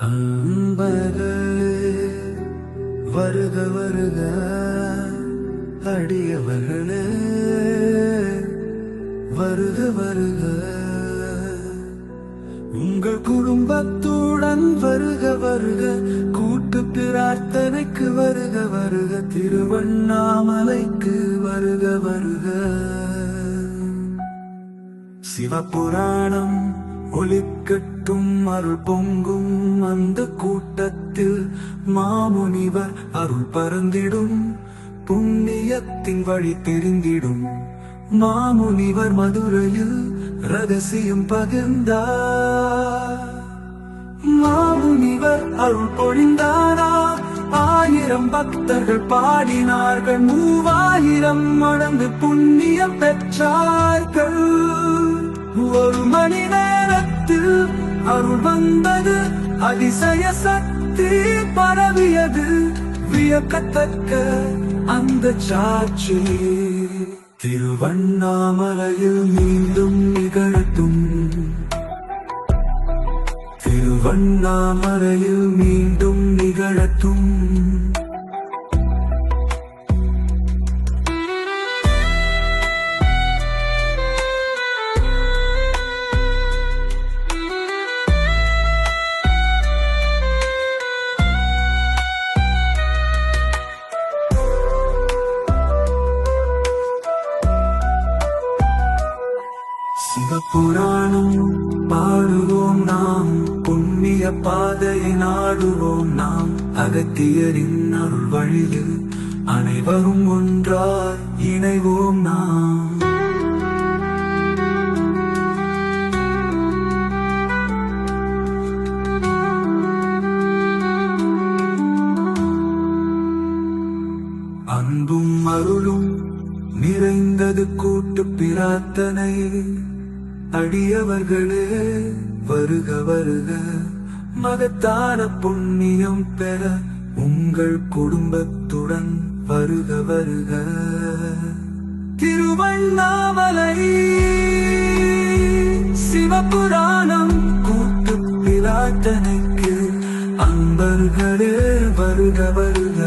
அன்பர்களே வருக வருக, அடியவர்களே வருக வருக, உங்கள் குடும்பத்துடன் வருக வருக, கூட்டு பிரார்த்தனைக்கு வருக வருக, திருவண்ணாமலைக்கு வருக வருக. சிவபுராணம் ஒலிக்கட்டும், அருள் பொங்கும் அந்த கூட்டத்தில் மாமுனிவர் அருள் பறந்திடும், புண்ணியத்தின் வழி தெரிந்திடும். மாமுனிவர் மதுரையில் ரகசியம் பகிர்ந்தார், மாமுனிவர் அருள் பொழிந்தாரா, 1000 பக்தர்கள் பாடினார்கள், 3000 மடங்கு புண்ணியம் பெற்றார்கள். 1 மணி நேரத்தில் அருள் வந்தது, அதிசய சக்தி பரவியது, வியக்கத்தக்க அந்த சாட்சி திருவண்ணாமலையில் மீண்டும் நிகழட்டும், திருவண்ணாமலையில் மீண்டும் நிகழட்டும். சிவபுராணம் பாடுவோம் நாம், புண்ணிய பாதையை நாடுவோம் நாம், அகத்தியரின் அருள் வழியில் அனைவரும் ஒன்றாய் இணைவோம் நாம். அன்பும் அருளும் நிறைந்தது கூட்டு பிரார்த்தனை, அடியவர்களே வருக வருக, மகத்தான புண்ணியம் பெற உங்கள் குடும்பத்துடன் வருக வருக. திருவண்ணாமலை சிவபுராணம் கூட்டு பிரார்த்தனைக்கு அன்பர்களே வருக வருக.